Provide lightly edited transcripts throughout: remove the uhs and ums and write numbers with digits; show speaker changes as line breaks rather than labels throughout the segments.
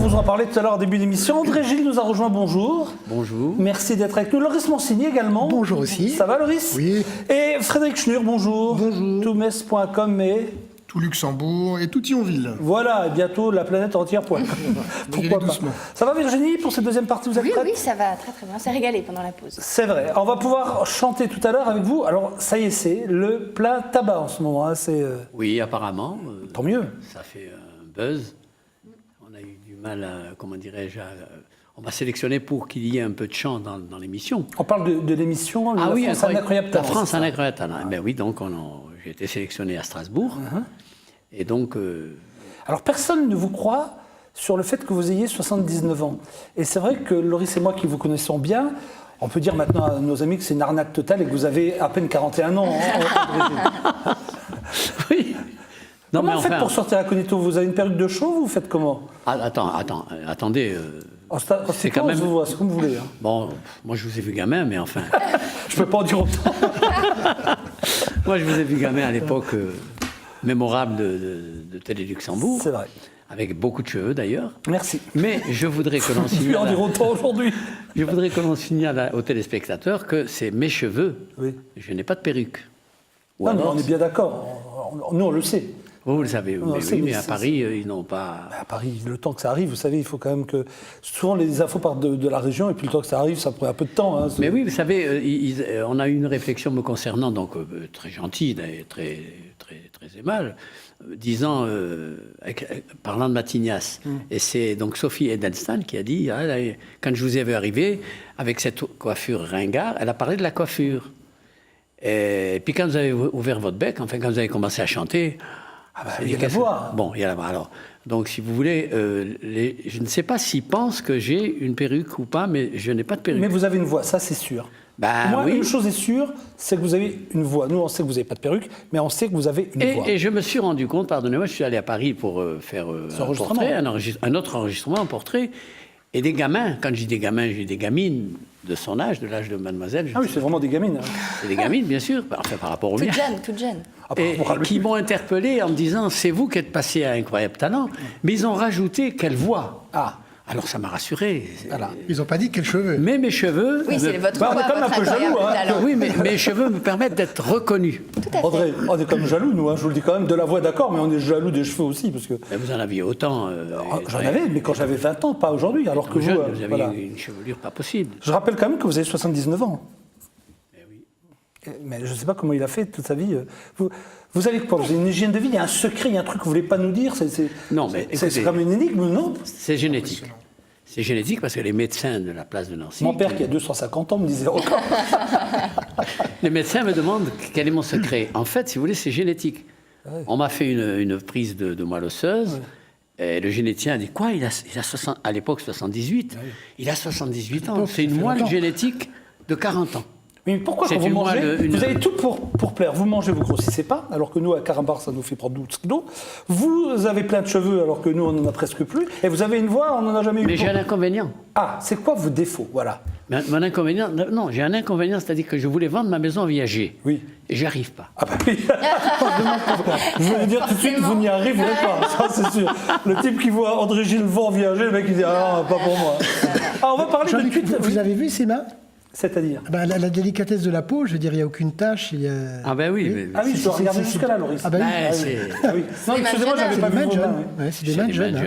vous en parler tout à l'heure au début de l'émission. André Gilles nous a rejoint, bonjour.
Bonjour.
Merci d'être avec nous. Loris Monsigny également.
Bonjour aussi.
Ça va Loris?
Oui.
Et Frédéric Schnur, bonjour.
Bonjour.
Toutmetz.com et...
Tout Luxembourg et tout Thionville.
Voilà, et bientôt la planète entière. Pourquoi pas.
Doucement.
Ça va Virginie pour cette deuxième partie, vous êtes
Oui,
prête?
oui, ça va très très bien. On s'est régalé pendant la pause.
C'est vrai. On va pouvoir chanter tout à l'heure avec vous. Alors, ça y est, c'est le plein tabac en ce moment. Hein. C'est
Oui, apparemment.
tant mieux.
Ça fait un buzz. On a eu du mal à, comment dirais-je, on m'a sélectionné pour qu'il y ait un peu de chant dans l'émission.
On parle de l'émission La France a un incroyable talent.
La France
c'est
a un
ça?
incroyable talent. Ben oui, donc j'ai été sélectionné à Strasbourg. Et donc...
Alors, personne ne vous croit sur le fait que vous ayez 79 ans. Et c'est vrai que Loris et moi qui vous connaissons bien, on peut dire maintenant à nos amis que c'est une arnaque totale et que vous avez à peine 41 ans. Hein,
oui. Non,
comment
mais
vous faites
enfin...
pour sortir incognito? Vous avez une perruque de chauve ou vous faites comment?
Attendez.
C'est quand même... c'est comme vous voulez. Hein.
Bon, moi je vous ai vu gamin, mais enfin...
Je peux pas en dire autant.
Moi je vous ai vu gamin à l'époque mémorable de Télé Luxembourg.
C'est vrai.
Avec beaucoup de cheveux d'ailleurs.
Merci.
Mais je voudrais que l'on
Je peux en dire autant aujourd'hui.
Je voudrais que l'on signale aux téléspectateurs que c'est mes cheveux.
Oui.
Je n'ai pas de perruque.
Non, mais on est bien d'accord. Nous, on le sait.
Vous le savez, mais à Paris, ils n'ont pas...
À Paris, le temps que ça arrive, vous savez, il faut quand même que... Souvent, les infos partent de la région, et puis le temps que ça arrive, ça prend un peu de temps. Hein,
mais oui, vous savez, on a eu une réflexion me concernant, donc très gentille, très aimable, disant, parlant de Matignas, et c'est donc Sophie Edelstein qui a dit, quand je vous ai vu arriver, avec cette coiffure ringard, elle a parlé de la coiffure. Et puis quand vous avez ouvert votre bec, enfin quand vous avez commencé à chanter...
il y a la voix.
Bon, il y a la voix. Alors, donc, si vous voulez, je ne sais pas s'ils pensent que j'ai une perruque ou pas, mais je n'ai pas de perruque.
Mais vous avez une voix, ça c'est sûr.
Moi,
une chose est sûre, c'est que vous avez une voix. Nous, on sait que vous n'avez pas de perruque, mais on sait que vous avez une voix.
Et je me suis rendu compte, pardonnez-moi, je suis allé à Paris pour faire un portrait, un autre enregistrement, un portrait. Et des gamins, quand je dis des gamins, j'ai des gamines de son âge, de l'âge de mademoiselle.
Ah oui, c'est vraiment des gamines. Hein.
C'est des gamines, bien sûr, enfin par rapport aux miens.
Toute jeune.
Et qui m'ont interpellé en me disant, c'est vous qui êtes passé à Incroyable Talent, mais ils ont rajouté quelle voix. Alors ça m'a rassuré.
Voilà.
Ils n'ont pas dit quels cheveux.
Mais mes cheveux...
Oui, c'est votre
on est quand même un peu jaloux. Hein.
Oui, mais mes cheveux me permettent d'être reconnu.
Tout à fait.
André, on est comme jaloux, nous. Hein, je vous le dis quand même, de la voix, d'accord, mais on est jaloux des cheveux aussi. Parce que...
Mais vous en aviez autant.
J'en avais, mais quand j'avais 20 ans, pas aujourd'hui. Alors que
jeune,
vous,
vous avez
voilà.
une chevelure pas possible.
Je rappelle quand même que vous avez 79 ans.
Eh oui.
Mais je ne sais pas comment il a fait toute sa vie. Vous avez quoi? Vous avez une hygiène de vie? Il y a un secret, il y a un truc que vous ne voulez pas nous dire?
Non, mais écoutez,
c'est comme une énigme, non?
C'est génétique. C'est génétique parce que les médecins de la place de Nancy...
Mon père, qui a 250 ans, me disait encore.
Les médecins me demandent quel est mon secret. En fait, si vous voulez, c'est génétique.
Ouais.
On m'a fait une prise de moelle osseuse. Ouais. Et le généticien a dit quoi? Il a 60, à l'époque 78. Ouais. Il a 78 ans. C'est une moelle génétique de 40 ans.
Mais pourquoi quand vous mangez, vous avez tout pour plaire. Vous mangez, vous grossissez pas, alors que nous, à Carambar, ça nous fait prendre 12 kilos. Vous avez plein de cheveux, alors que nous, on n'en a presque plus. Et vous avez une voix, on n'en a jamais eu.
Mais j'ai un inconvénient.
Ah, c'est quoi vos défauts? Voilà.
Mon inconvénient, non, j'ai un inconvénient, c'est-à-dire que je voulais vendre ma maison en viager.
Oui.
Et j'y arrive pas.
Ah bah oui. Je voulais dire tout de suite, vous n'y arriverez pas, ça c'est sûr. Le type qui voit André Gilles vent viager, le mec il dit ah pas pour moi. Ah, on va parler de Twitter.
Vous avez vu ces mains?
C'est-à-dire
la délicatesse de la peau, je veux dire, il n'y a aucune tache.
Ah ben oui.
Ah oui, je dois regarder jusque là, Loris.
Ah ben
oui.
Ah oui. Non, excusez-moi, j'avais pas vu vos mains.
C'est des mains de jeunes.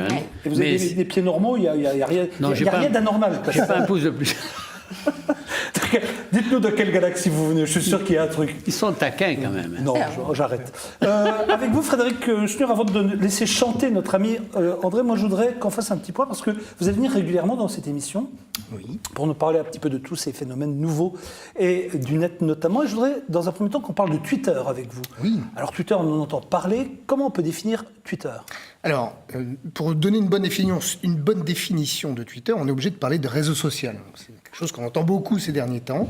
Et vous avez des pieds normaux, il n'y a rien d'anormal.
J'ai pas un pouce de plus.
Dites-nous de quelle galaxie vous venez, je suis sûr qu'il y a un truc.
Ils sont taquins quand même.
Non, j'arrête. Avec vous, Frédéric Schnur, avant de laisser chanter notre ami André, moi je voudrais qu'on fasse un petit point parce que vous allez venir régulièrement dans cette émission pour nous parler un petit peu de tous ces phénomènes nouveaux et du net notamment. Et je voudrais, dans un premier temps, qu'on parle de Twitter avec vous.
Oui.
Alors Twitter, on en entend parler. Comment on peut définir Twitter?
Alors, pour donner une bonne définition de Twitter, on est obligé de parler de réseau social. C'est quelque chose qu'on entend beaucoup ces derniers temps.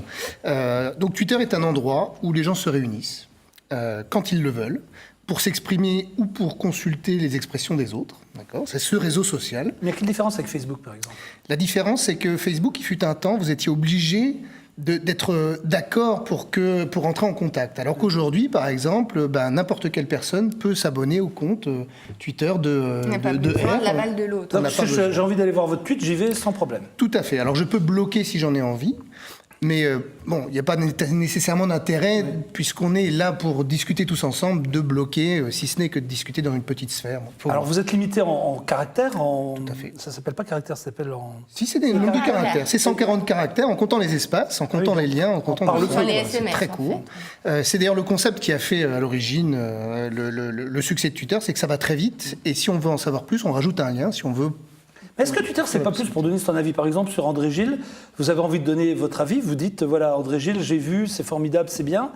Donc Twitter est un endroit où les gens se réunissent quand ils le veulent, pour s'exprimer ou pour consulter les expressions des autres. D'accord ? C'est ce réseau social.
Mais il y a quelle différence avec Facebook, par exemple ?
La différence, c'est que Facebook, il fut un temps, vous étiez obligé d'être d'accord pour entrer en contact. Alors qu'aujourd'hui, par exemple, n'importe quelle personne peut s'abonner au compte Twitter
On n'a pas besoin de l'aval de l'autre.
Donc, si j'ai envie d'aller voir votre tweet, j'y vais sans problème.
Tout à fait. Alors je peux bloquer si j'en ai envie. Mais bon, il n'y a pas nécessairement d'intérêt, puisqu'on est là pour discuter tous ensemble, de bloquer, si ce n'est que de discuter dans une petite sphère.
Alors vous êtes limité en caractères,
Tout à fait.
Ça s'appelle pas caractères, ça s'appelle en...
Si, c'est des nombres de caractères. C'est 140 caractères, en comptant les espaces, en comptant les liens, en comptant
les SMS,
c'est très court. C'est d'ailleurs le concept qui a fait à l'origine le succès de Twitter, c'est que ça va très vite, et si on veut en savoir plus, on rajoute un lien, si on veut...
Est-ce que Twitter, c'est pas plus pour donner son avis? Par exemple, sur André Gilles, vous avez envie de donner votre avis, vous dites, voilà, André Gilles, j'ai vu, c'est formidable, c'est bien.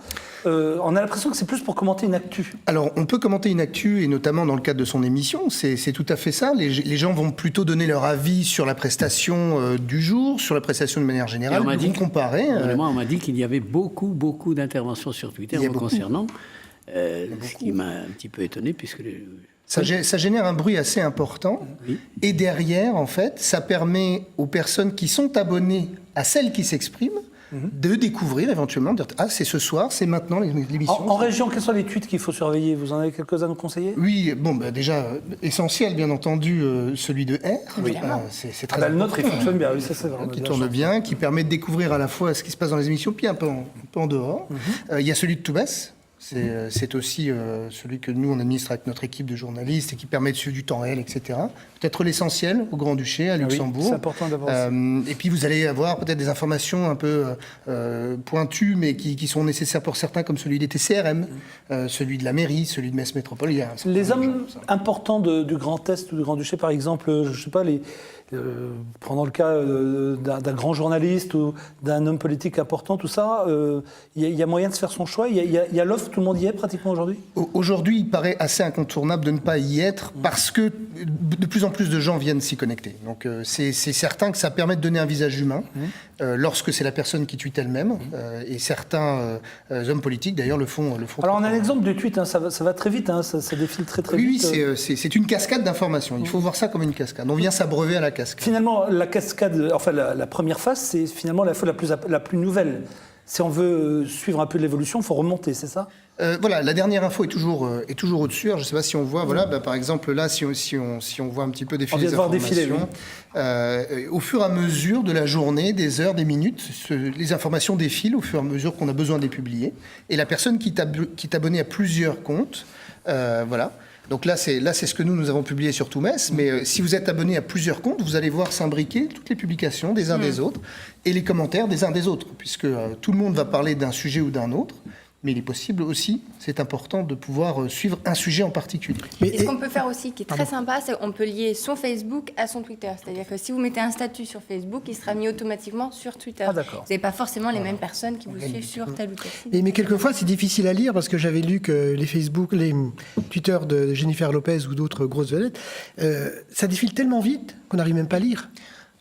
On a l'impression que c'est plus pour commenter une actu.
Alors, on peut commenter une actu, et notamment dans le cadre de son émission, c'est tout à fait ça. Les gens vont plutôt donner leur avis sur la prestation du jour, sur la prestation de manière générale, ils vont comparer.
On m'a dit qu'il y avait beaucoup d'interventions sur Twitter me concernant, ce qui m'a un petit peu étonné, puisque...
Ça génère un bruit assez important.
Oui.
Et derrière, en fait, ça permet aux personnes qui sont abonnées à celles qui s'expriment de découvrir éventuellement, de dire « Ah, c'est ce soir, c'est maintenant l'émission. »
En région, quels sont les tweets qu'il faut surveiller? Vous en avez quelques-uns à nous conseiller?
Oui, bon, déjà, essentiel, bien entendu, celui de R.
Oui.
C'est très
Le nôtre, il fonctionne bien, oui, ça c'est vraiment
qui
bien.
tourne bien, qui permet de découvrir à la fois ce qui se passe dans les émissions, puis un peu en dehors. Il y a celui de Toubès. C'est aussi celui que nous, on administre avec notre équipe de journalistes et qui permet de suivre du temps réel, etc. Peut-être l'essentiel au Grand-Duché, à Luxembourg.
Oui, c'est important d'avoir ça.
Et puis, vous allez avoir peut-être des informations un peu pointues, mais qui sont nécessaires pour certains, comme celui des TCRM, celui de la mairie, celui de Metz Métropole.
Les hommes importants du Grand Est ou du Grand-Duché, par exemple, je ne sais pas, prenons le cas d'un grand journaliste ou d'un homme politique important, tout ça, il y a moyen de se faire son choix. Il y a l'offre, tout le monde y est pratiquement aujourd'hui.
Aujourd'hui, il paraît assez incontournable de ne pas y être parce que de plus en plus de gens viennent s'y connecter. Donc c'est certain que ça permet de donner un visage humain lorsque c'est la personne qui tweet elle-même. Et certains hommes politiques, d'ailleurs, le font.
Alors on a un exemple de tweet, hein, ça va très vite, hein, ça défile très vite.
Oui, c'est une cascade d'informations. Il faut voir ça comme une cascade. On vient s'abreuver à la cascade.
Finalement, la cascade, enfin la première phase, c'est finalement la fois la plus nouvelle. Si on veut suivre un peu l'évolution, il faut remonter, c'est ça?
Voilà, la dernière info est toujours au-dessus. Alors, je ne sais pas si on voit, par exemple, là, si on voit un petit peu défiler les informations, au fur et à mesure de la journée, des heures, des minutes, les informations défilent au fur et à mesure qu'on a besoin de les publier. Et la personne qui est abonnée à plusieurs comptes, voilà. Donc là, c'est ce que nous avons publié sur Toumès. Mais si vous êtes abonné à plusieurs comptes, vous allez voir s'imbriquer toutes les publications des uns des autres et les commentaires des uns des autres, puisque tout le monde va parler d'un sujet ou d'un autre. Mais il est possible aussi, c'est important, de pouvoir suivre un sujet en particulier.
Et ce qu'on peut faire aussi, qui est très sympa, c'est qu'on peut lier son Facebook à son Twitter. C'est-à-dire que si vous mettez un statut sur Facebook, il sera mis automatiquement sur Twitter.
Ah, d'accord.
Vous n'avez pas forcément les mêmes personnes qui vous suivent sur tel ou tel site.
Mais quelquefois, c'est difficile à lire parce que j'avais lu que les Twitter de Jennifer Lopez ou d'autres grosses vedettes, ça défile tellement vite qu'on n'arrive même pas à lire.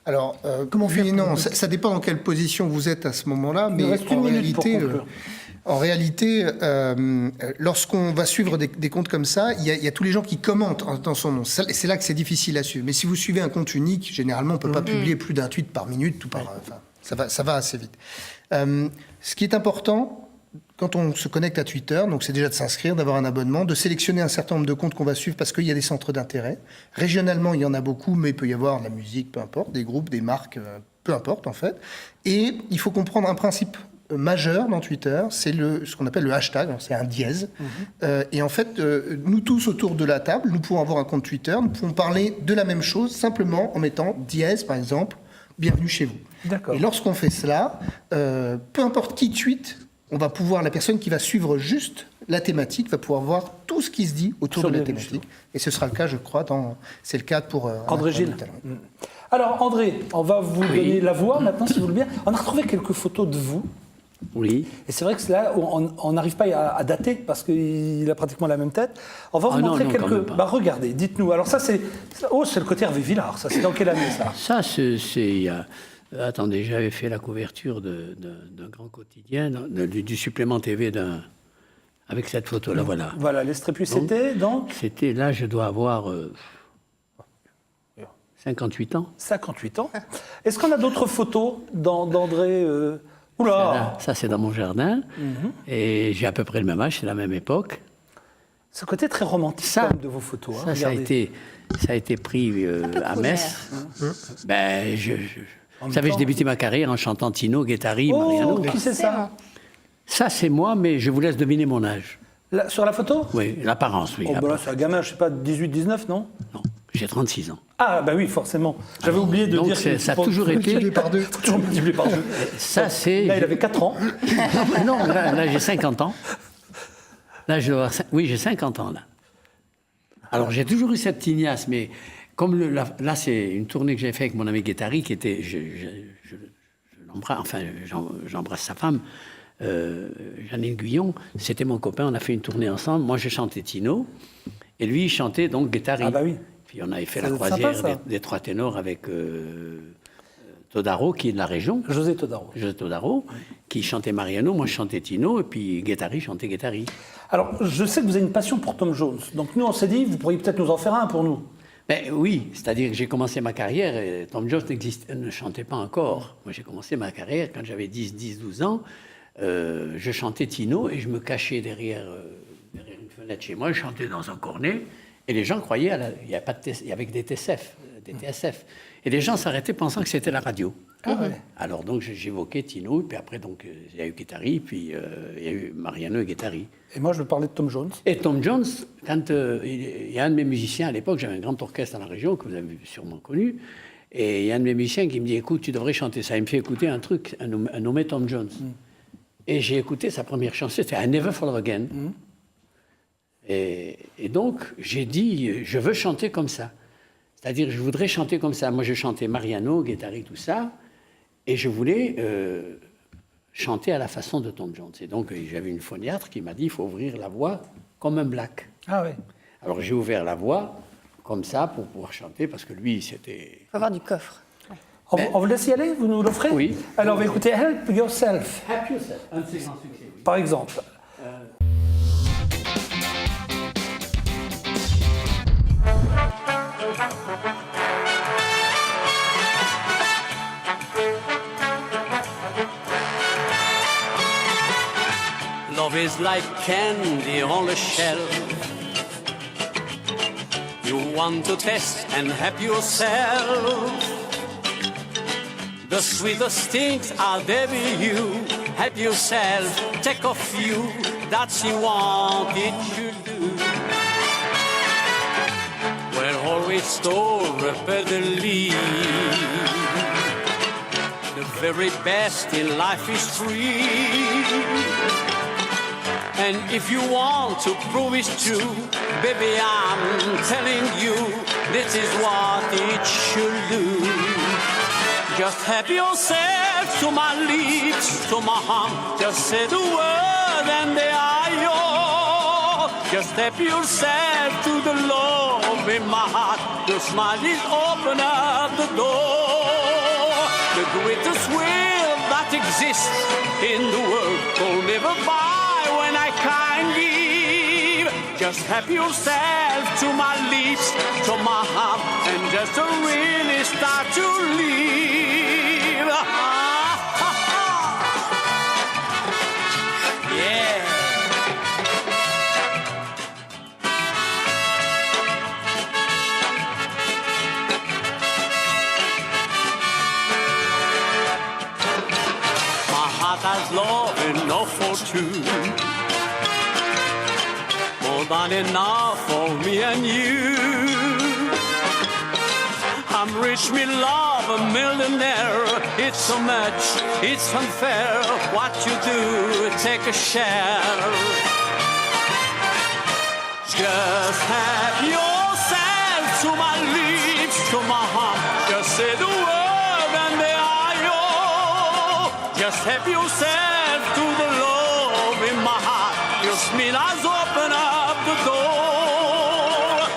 Alors,
comment faire?
Non, ça dépend dans quelle position vous êtes à ce moment-là, mais en réalité, lorsqu'on va suivre des comptes comme ça, il y a tous les gens qui commentent dans son nom. C'est là que c'est difficile à suivre. Mais si vous suivez un compte unique, généralement, on ne peut pas publier plus d'un tweet par minute. Ça va assez vite. Ce qui est important, quand on se connecte à Twitter, donc c'est déjà de s'inscrire, d'avoir un abonnement, de sélectionner un certain nombre de comptes qu'on va suivre parce qu'il y a des centres d'intérêt. Régionalement, il y en a beaucoup, mais il peut y avoir de la musique, peu importe, des groupes, des marques, peu importe en fait. Et il faut comprendre un principe majeur dans Twitter, c'est ce qu'on appelle le hashtag, c'est un dièse. Et en fait, nous tous autour de la table, nous pouvons avoir un compte Twitter, nous pouvons parler de la même chose simplement en mettant dièse, par exemple, bienvenue chez vous.
D'accord.
Et lorsqu'on fait cela, peu importe qui tweet, la personne qui va suivre juste la thématique va pouvoir voir tout ce qui se dit autour de la thématique. Et ce sera le cas, je crois, c'est le cas pour
André Gilles. Alors André, on va vous donner la voix maintenant, si vous voulez bien. On a retrouvé quelques photos de vous.
Oui.
Et c'est vrai que là, on n'arrive pas à dater parce qu'il a pratiquement la même tête. On va vous montrer quelques. Regardez, dites-nous. Alors ça, c'est le côté Hervé Villard. Ça, c'est dans quelle année ça?
Ça, c'est. Attendez, j'avais fait la couverture d'un grand quotidien, du supplément TV avec cette photo-là, voilà.
Voilà, les Strépus, c'était donc.
C'était là, je dois avoir 58 ans.
58 ans. Est-ce qu'on a d'autres photos d'André Oula.
Ça, c'est dans mon jardin. Et j'ai à peu près le même âge, c'est la même époque.
Ce côté très romantique
Ça,
quand même de vos photos. hein,
Ça a
regardez.
été pris à
cool,
Metz. Ben,
En
vous
même
savez,
temps-
je débutais ma carrière en chantant Tino, Guettari,
Oh,
Mariano.
qui c'est ça?
Ça, c'est moi, mais je vous laisse deviner mon âge.
Sur la photo?
Oui, l'apparence, oui.
Oh, bah là, c'est un gamin, je sais pas, 18, 19, non?
Non, j'ai 36 ans.
Ah, bah oui, forcément. J'avais oublié de
donc
dire
ça a toujours
Multiplié
été...
par 2.
Toujours multiplié par deux.
Ça, c'est...
Là, il avait 4 ans.
Non, là j'ai 50 ans. Là, oui, j'ai 50 ans, là. Alors, j'ai toujours eu cette tignasse, mais comme là, c'est une tournée que j'ai faite avec mon ami Guettari, qui était... j'embrasse sa femme, Janine Guyon, c'était mon copain, on a fait une tournée ensemble. Moi, je chantais Tino, et lui, il chantait donc Guettari.
Ah bah oui.
Puis on avait fait
Ça
la
doit être
croisière
sympa, ça.
des trois ténors avec Todaro, qui est de la région.
José Todaro.
José Todaro, qui chantait Mariano, moi je chantais Tino, et puis Guettari chantait Guettari.
Alors, je sais que vous avez une passion pour Tom Jones. Donc, nous, on s'est dit, vous pourriez peut-être nous en faire un pour nous.
Ben oui, c'est-à-dire que j'ai commencé ma carrière, et Tom Jones ne chantait pas encore. Moi j'ai commencé ma carrière quand j'avais 12 ans, je chantais Tino et je me cachais derrière une fenêtre chez moi, je chantais dans un cornet, et les gens croyaient, il y avait que des TSF, et les gens s'arrêtaient pensant que c'était la radio.
Ah ouais.
Alors donc j'évoquais Tino, puis après donc il y a eu Guettari, puis il y a eu Mariano et Guettari.
Et moi, je veux parler de Tom Jones.
Et Tom Jones, quand il y a un de mes musiciens à l'époque, j'avais un grand orchestre dans la région que vous avez sûrement connu, et il y a un de mes musiciens qui me dit, écoute, tu devrais chanter ça. Il me fait écouter un truc, un nommé Tom Jones. Et j'ai écouté sa première chanson, c'était I Never Fall Again. Et donc j'ai dit, je veux chanter comme ça. C'est-à-dire, je voudrais chanter comme ça. Moi, je chantais Mariano, Guettari, tout ça, et je voulais chanter à la façon de Tom Jones. Et donc, j'avais une phoniatre qui m'a dit, il faut ouvrir la voix comme un black.
Ah ouais.
Alors, j'ai ouvert la voix comme ça pour pouvoir chanter, parce que lui, c'était...
Il faut avoir du coffre.
On vous laisse y aller? Vous nous l'offrez?
Oui.
Alors, on va écouter Help Yourself,
Happy Yourself, un de ses grands succès, oui.
par exemple.
Love is like candy on a shelf. You want to test and help yourself. The sweetest things are there with you. Help yourself, take a few. That's what it should do. Well, always store repeatedly. The very best in life is free. And if you want to prove it's true, baby, I'm telling you, this is what it should do. Just help yourself to my lips, to my heart. Just say the word and they are yours. Just help yourself to the love in my heart. Your smile is open up the door. The greatest will that exists in the world will never buy when I can't give. Just help yourself to my lips, to my heart, and just to really start to live. Yeah. My heart has love enough for two. More than enough for me and you. I'm rich, me love, a millionaire. It's so much, it's unfair. What you do, take a share. Just have yourself to my lips, to my heart. Just say the word and they are yours. Just help yourself to the love in my heart. Your smile has opened up the door.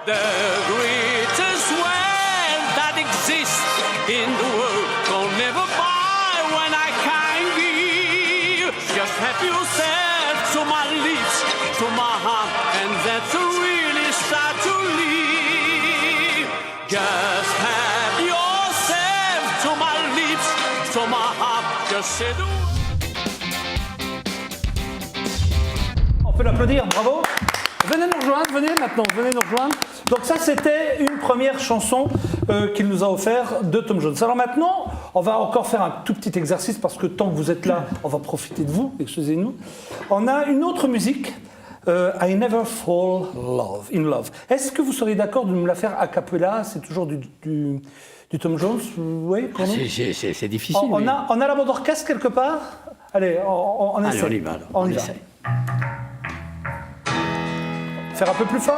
The greatest wealth that exists in the world will never buy when I can't give. Just help yourself to my lips, to my heart, and that's to really start to live. Just have yourself to my lips, to my heart, just say the word.
peut l'applaudir, bravo. Venez nous rejoindre, venez maintenant, venez nous rejoindre. Donc ça, c'était une première chanson qu'il nous a offert de Tom Jones. Alors maintenant, on va encore faire un tout petit exercice parce que tant que vous êtes là, on va profiter de vous, excusez-nous. On a une autre musique, I Never Fall in Love. Est-ce que vous seriez d'accord de nous la faire a cappella? C'est toujours du Tom Jones, oui, pour nous.
C'est difficile.
On a la bande orchestre quelque part? Allez, on
Allez,
essaie.
on y va. Alors.
On y va.
essaie.
Faire un peu plus fort?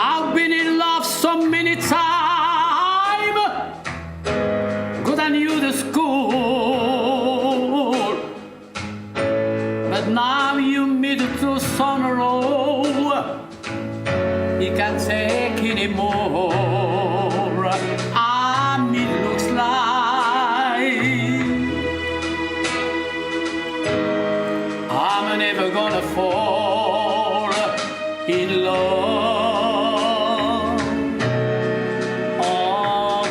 I've been in love so many times. Good I knew the school. But now you meet to sorrow. You can't take anymore. It looks like I'm never gonna fall in love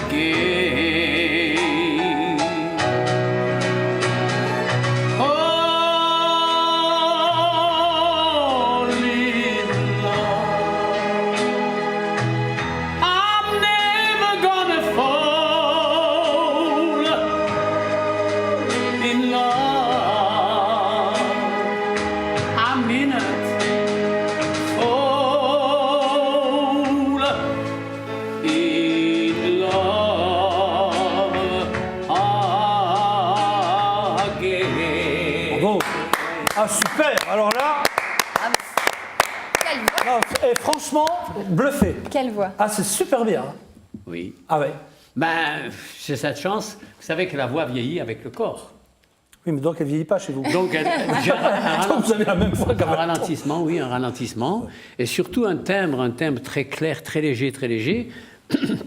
again. Only love. I'm never gonna fall in love. I'm in it. Fall in love again.
Bravo. Ah, super. Alors là,
Quelle voix.
non, et franchement, bluffé.
Quelle voix.
Ah, c'est super bien.
Oui.
Ah ouais.
Ben, j'ai cette chance. Vous savez que la voix vieillit avec le corps.
Oui, mais donc elle vieillit pas chez vous.
Donc, j'ai
Donc vous avez la même voix quand
un
même.
ralentissement, oui, un ralentissement. Et surtout un timbre très clair, très léger, très léger. Il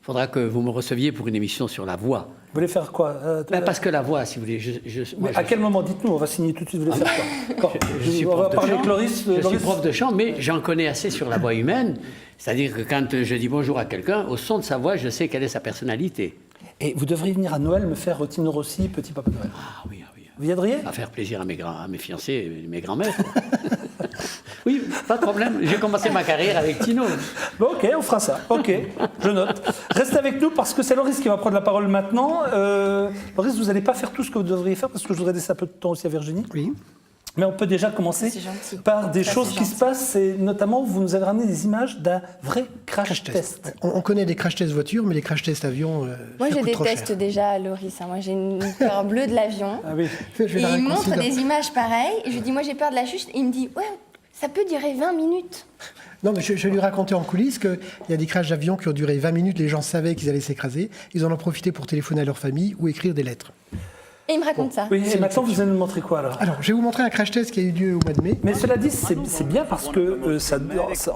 faudra que vous me receviez pour une émission sur la voix.
Vous voulez faire quoi?
Parce que la voix, si vous voulez, moi,
À quel moment? Dites-nous, on va signer tout de suite. Vous voulez faire quoi?
je suis
On va
prof de
parler
chant.
avec Loris.
Je suis prof de chant, mais j'en connais assez sur la voix humaine. C'est-à-dire que quand je dis bonjour à quelqu'un, au son de sa voix, je sais quelle est sa personnalité.
Et vous devriez venir à Noël me faire Tino Rossi, Petit Papa Noël.
Ah oui, ah oui.
Vous viendriez?
À faire plaisir à mes fiancés, mes grands-mères. Oui, pas de problème. J'ai commencé ma carrière avec Tino.
Bon, ok, on fera ça. Ok, je note. Restez avec nous parce que c'est Loris qui va prendre la parole maintenant. Loris, vous n'allez pas faire tout ce que vous devriez faire parce que je voudrais laisser un peu de temps aussi à Virginie.
Oui.
Mais on peut déjà commencer
C'est gentil.
par des
Ça,
choses
c'est
qui se
gentil.
passent. Et notamment, vous nous avez ramené des images d'un vrai crash test.
On connaît des crash tests voitures, mais les crash tests avions,
Moi,
ça
je
coûte trop
déteste
cher.
déjà Loris. Moi, j'ai une peur bleue de l'avion.
Ah oui.
Je vais
Et
la
il montre
réconcilier.
des images pareilles. Et je lui dis, moi, j'ai peur de la chute. Et il me dit, ouais, ça peut durer 20 minutes.
Non, mais je vais lui raconter en coulisses qu'il y a des crashs d'avions qui ont duré 20 minutes, les gens savaient qu'ils allaient s'écraser, ils en ont profité pour téléphoner à leur famille ou écrire des lettres.
Et il me raconte ça.
Oui, et maintenant, vous allez nous montrer quoi alors?
Alors, je vais vous montrer un crash test qui a eu lieu au mois de mai.
Mais cela dit, c'est bien parce que ça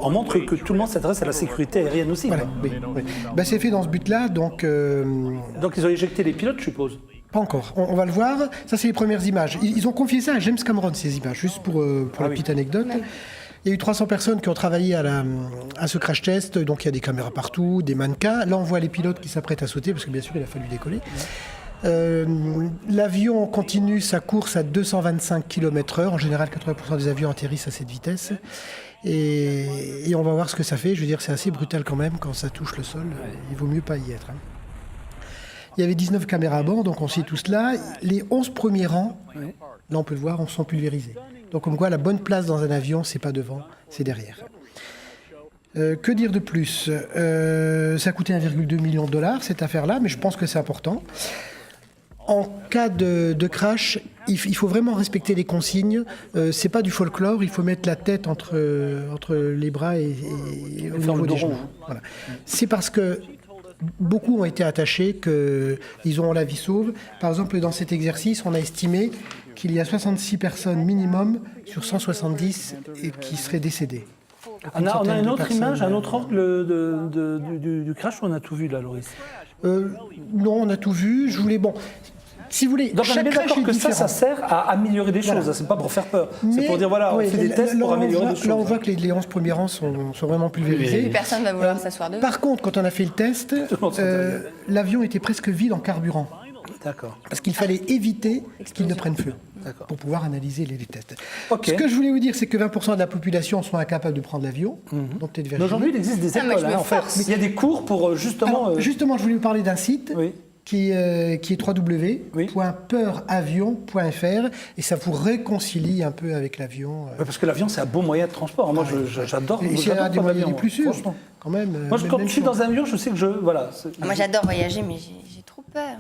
en montre que tout le monde s'intéresse à la sécurité aérienne aussi.
Voilà,
quoi.
oui, oui. Ben, c'est fait dans ce but-là, donc
Donc ils ont éjecté les pilotes, je suppose.
pas encore. On va le voir. Ça, c'est les premières images. Ils ont confié ça à James Cameron, ces images, juste pour la petite anecdote. Il y a eu 300 personnes qui ont travaillé à ce crash test, donc il y a des caméras partout, des mannequins. Là, on voit les pilotes qui s'apprêtent à sauter, parce que bien sûr, il a fallu décoller. L'avion continue sa course à 225 km/h. En général, 80% des avions atterrissent à cette vitesse. Et on va voir ce que ça fait. Je veux dire, c'est assez brutal quand même quand ça touche le sol. Il vaut mieux pas y être. Il y avait 19 caméras à bord, donc on sait tout cela. Les 11 premiers rangs, là on peut le voir, sont pulvérisés. Donc on voit la bonne place dans un avion, c'est pas devant, c'est derrière. Que dire de plus? Ça a coûté 1,2 million de dollars cette affaire-là, mais je pense que c'est important. En cas de crash, il faut vraiment respecter les consignes. C'est pas du folklore, il faut mettre la tête entre les bras et au
faire
niveau
le dos
des genoux.
rond.
Voilà. C'est parce que beaucoup ont été attachés qu'ils auront la vie sauve. Par exemple, dans cet exercice, on a estimé qu'il y a 66 personnes minimum sur 170 qui seraient décédées.
On a
centaine
une
de
autre
personnes,
image, un autre angle du crash, ou on a tout vu là, Loris?
Non, on a tout vu. Je voulais
si vous voulez,
Donc on est
chaque
bien
crèche
d'accord
est
que ça
différente.
sert à améliorer des
Voilà.
choses, c'est pas pour faire peur. C'est
Mais-
pour dire, voilà, on
ouais,
fait des tests
là,
pour
on
améliorer
voit-
des choses.
Là, on voit que les 11 premiers rangs sont vraiment pulvérisés.
Plus personne va vouloir s'asseoir devant.
Par contre, quand on a fait le test,
le monde s'entend.
l'avion était presque vide en carburant.
D'accord.
Parce qu'il fallait éviter qu'il ne prenne feu
D'accord.
pour pouvoir analyser les tests.
Ok.
Ce que je voulais vous dire, c'est que 20% de la population sont incapables de prendre l'avion. Donc peut-être
Mais aujourd'hui, il existe des
Ah, mais
écoles,
je me
hein, en fait.
force.
Il y a des cours pour justement.
Alors, justement, je voulais vous parler d'un site
Oui.
qui est www.peuravion.fr et ça vous réconcilie un peu avec l'avion.
Ouais, parce que l'avion, c'est un beau moyen de transport. Moi, j'adore.
Et c'est
j'adore
un des
prendre
moyens
l'avion,
les plus sûrs,
franchement.
quand même.
Moi, quand
même
je suis
si
dans un avion, je sais que je. Voilà.
Moi, j'adore voyager, mais j'ai trop peur.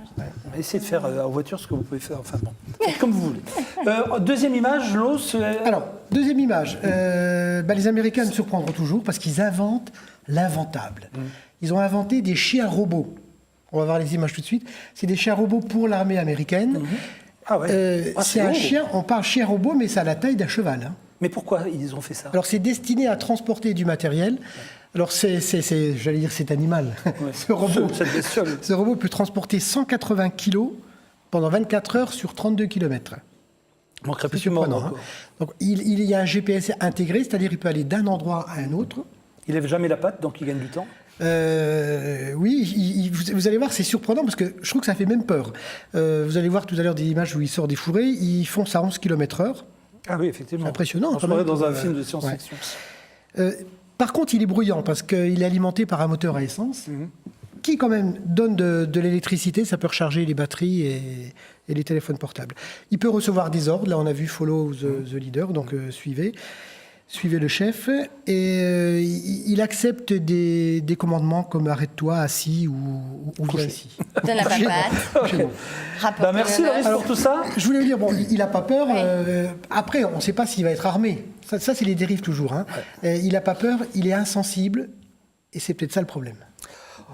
Essayez de faire en voiture ce que vous pouvez faire. Enfin bon, faites comme vous voulez. Deuxième image, l'os.
Alors, deuxième image. Les Américains me surprendront toujours parce qu'ils inventent l'inventable. Ils ont inventé des chiens robots. On va voir les images tout de suite. C'est des chiens robots pour l'armée américaine.
Ah ouais. Ah,
C'est un
gros.
chien, on parle chien robot, mais c'est à la taille d'un cheval. Hein.
Mais pourquoi ils ont fait ça?
Alors, c'est destiné à transporter du matériel. Alors, j'allais dire, cet animal.
Ouais.
Ce robot.
Cette bestiole.
Ce robot peut transporter 180 kilos pendant 24 heures sur 32 km.
Il manquerait plus
C'est
que mort.
surprenant, hein. Donc, il y a un GPS intégré, c'est-à-dire qu'il peut aller d'un endroit à un autre.
Il lève jamais la patte, donc il gagne du temps.
Oui, vous allez voir, c'est surprenant parce que je trouve que ça fait même peur. Vous allez voir tout à l'heure des images où il sort des fourrés, ils fonce à 11 km/h.
Ah oui, effectivement.
C'est impressionnant,
On
quand
se croirait
même,
dans un
pour,
film de science-fiction.
Par contre, il est bruyant parce qu'il est alimenté par un moteur à essence qui, quand même, donne de l'électricité. Ça peut recharger les batteries et les téléphones portables. Il peut recevoir des ordres. Là, on a vu Follow the Leader, donc suivez le chef. Et il accepte des commandements comme arrête-toi, assis ou viens ici.
Donne la papate.
Chez moi.
Rapporte
Merci
le
Loris
note.
pour tout ça.
Je voulais vous dire, bon, il n'a pas peur.
Oui.
Après, on ne sait pas s'il va être armé. Ça c'est les dérives toujours. Hein. Il n'a pas peur, il est insensible. Et c'est peut-être ça le problème.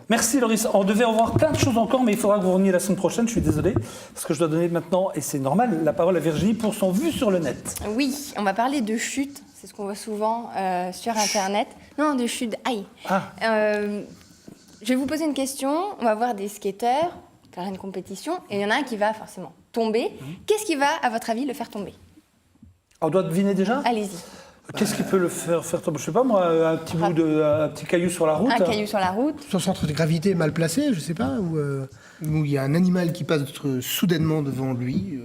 Merci Loris. On devait en voir plein de choses encore, mais il faudra que vous reveniez la semaine prochaine. Je suis désolé, parce que je dois donner maintenant, et c'est normal, la parole à Virginie pour son vue sur le net.
Oui, on va parler de chute. C'est ce qu'on voit souvent sur Internet. Non, de chute. Aïe.
Ah.
Je vais vous poser une question. On va voir des skateurs faire une compétition. Et il y en a un qui va forcément tomber. Qu'est-ce qui va, à votre avis, le faire tomber?
On doit deviner déjà.
Allez-y.
Qu'est-ce qui peut le faire tomber? Je sais pas moi, un petit caillou sur la route.
Un caillou sur la route.
Son centre de gravité est mal placé, je ne sais pas. Ou il y a un animal qui passe soudainement devant lui.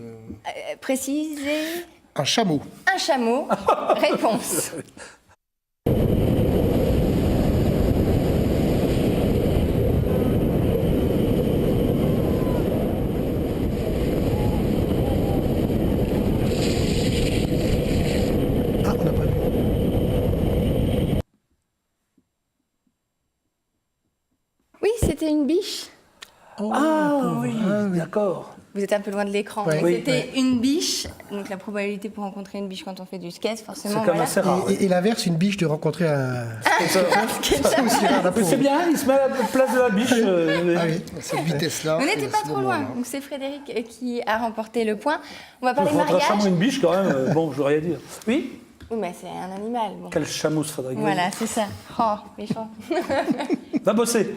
Précisez.
Un chameau.
Un chameau. Réponse.
Ah, on n'a pas vu.
Oui, c'était une biche.
Ah oui, d'accord.
Vous êtes un peu loin de l'écran.
Ouais.
Donc,
Oui,
c'était une biche. Donc la probabilité pour rencontrer une biche quand on fait du skate, forcément.
C'est quand même assez rare.
Et l'inverse, une biche de rencontrer un.
C'est
aussi rare, la
Mais c'est
pauvre.
bien, il se met à la place de la biche.
Ah oui, à cette vitesse-là.
Vous n'étiez
à
pas
ce
trop loin.
moment-là.
Donc c'est Frédéric qui a remporté le point. On va
Pour
parler
rentrer un chameau
mariage.
et une biche, quand même, bon, je veux rien dire. Oui.
Oui, mais c'est un animal. Bon.
Quel chameau ce Frédéric.
Voilà, c'est ça. Oh, méchant.
Va bosser.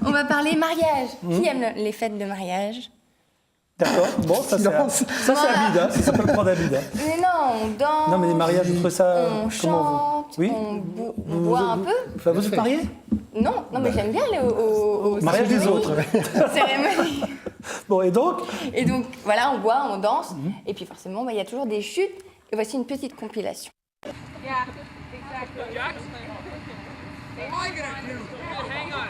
On va parler mariage. Qui aime les fêtes de mariage?
D'accord. Bon, ça c'est
Silence.
Abida. Ça s'appelle prendre Abida.
Mais non, on danse.
Non, mais les mariages, vous trouvez ça
On
comment
chante,
vous Oui.
on boit un peu.
Enfin, vous êtes mariés?
Non, mais j'aime bien aller au
Mariage des
cérémonies.
autres.
Cérémonie.
Bon, et donc
Et donc, voilà, on boit, on danse. Et puis forcément, il y a toujours des chutes. Et voici une petite compilation.
Yeah, exactly. All you gotta do, hang on.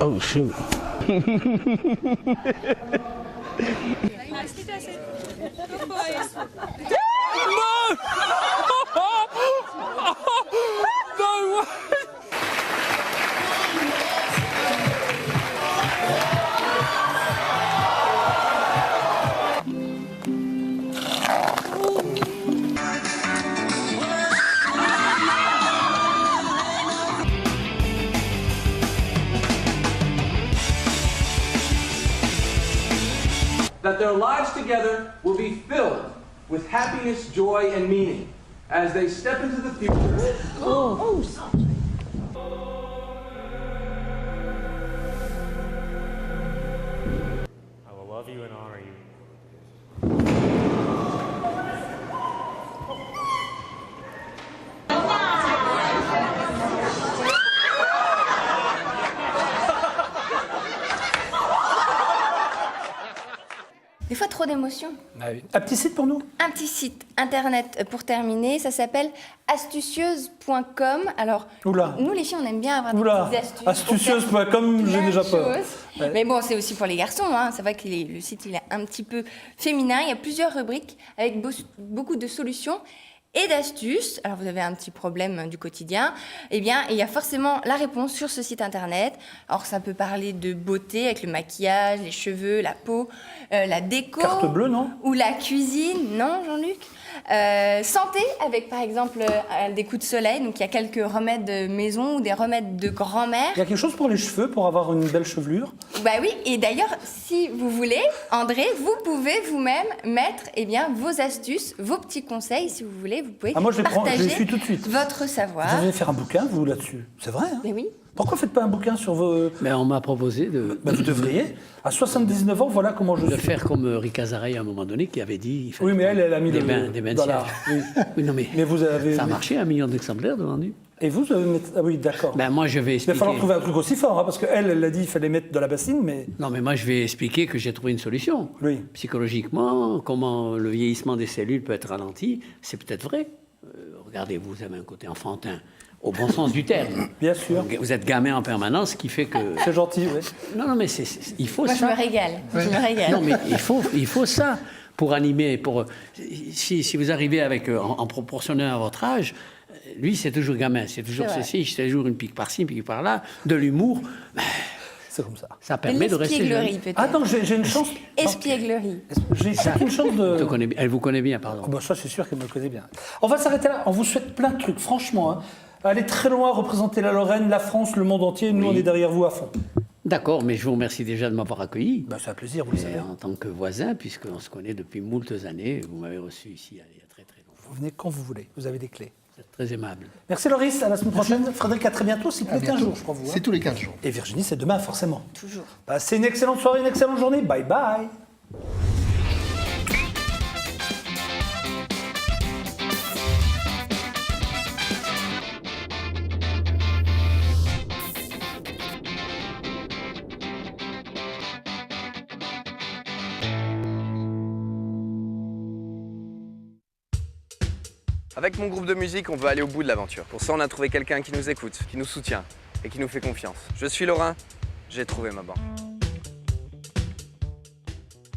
Oh shoot.
That their lives together will be filled with happiness, joy, and meaning.
as they step into the future.
I will love you and honor you.
Des fois, trop d'émotions.
Un petit site pour nous?
Un petit site internet pour terminer, ça s'appelle astucieuse.com. Alors,
Oula.
nous les filles, on aime bien avoir des
Oula,
petites astuces.
astucieuse.com, j'ai déjà peur.
Ouais. Mais bon, c'est aussi pour les garçons. Hein. C'est vrai que le site, il est un petit peu féminin. Il y a plusieurs rubriques avec beaucoup de solutions et d'astuces. Alors, vous avez un petit problème du quotidien. Eh bien, il y a forcément la réponse sur ce site internet. Alors, ça peut parler de beauté avec le maquillage, les cheveux, la peau, la déco.
Carte bleue, non?
Ou la cuisine, non, Jean-Luc? Santé, avec par exemple des coups de soleil. Donc, il y a quelques remèdes de maison ou des remèdes de grand-mère.
Il y a quelque chose pour les cheveux, pour avoir une belle chevelure?
Bah oui, et d'ailleurs, si vous voulez, André, vous pouvez vous-même mettre vos astuces, vos petits conseils, si vous voulez, vous pouvez
Moi, je les prends, je les
partager
suis tout de suite.
votre savoir.
Vous allez faire un bouquin, vous, là-dessus? C'est vrai, hein?
Mais oui.
Pourquoi faites pas un bouquin sur vos...
Mais on m'a proposé de
Vous devriez. À 79 ans, voilà comment je suis.
faire comme Rika Zaraï à un moment donné qui avait dit il fallait
Oui, mais elle a mis
des bains de
dans la...
siège.
Oui.
Oui, non, mais
vous avez...
ça a marché, 1 million d'exemplaires de vendus.
Et vous avez mettre... Ah oui, d'accord.
Ben, moi, je vais
Il va
expliquer.
falloir trouver un truc aussi fort, hein, parce qu'elle a dit qu'il fallait mettre de la bassine, mais...
Non, mais moi, je vais expliquer que j'ai trouvé une solution.
Oui.
Psychologiquement, comment le vieillissement des cellules peut être ralenti, c'est peut-être vrai. Regardez, vous avez un côté enfantin, au bon sens du terme.
Bien sûr.
Vous êtes gamin en permanence, ce qui fait que...
C'est gentil, oui.
Non, mais il faut
Moi,
ça.
je me régale. Je me régale.
Non, mais il faut ça pour animer. Si vous arrivez en proportionnant à votre âge, lui, c'est toujours gamin, c'est toujours
C'est vrai.
ceci, c'est toujours une pique par-ci, une pique par-là, de l'humour.
C'est comme ça.
Ça permet de rester jeune.
L'espièglerie, peut-être.
Attends, j'ai une chance...
Espièglerie.
J'ai une chance de...
Elle vous connaît bien, pardon.
Ah bah ça, c'est sûr qu'elle me connaît bien. On va s'arrêter là. On vous souhaite plein de trucs, franchement. Hein. Allez très loin, représenter la Lorraine, la France, le monde entier. Nous, on est derrière vous à fond.
D'accord, mais je vous remercie déjà de m'avoir accueilli.
Bah, c'est un plaisir, vous le savez.
En tant que voisin, puisqu'on se connaît depuis moultes années, vous m'avez reçu ici il y a très très longtemps.
Vous venez quand vous voulez. Vous avez des clés.
Vous êtes très aimable.
Merci Loris, à la semaine prochaine. Frédéric, à très bientôt. C'est tous les 15 jours, je crois, vous.
C'est tous les 15 jours.
Et Virginie, c'est demain, forcément.
Toujours.
Passez une excellente soirée, une excellente journée. Bye bye.
Avec mon groupe de musique, on veut aller au bout de l'aventure. Pour ça, on a trouvé quelqu'un qui nous écoute, qui nous soutient et qui nous fait confiance. Je suis Laurent, j'ai trouvé ma banque.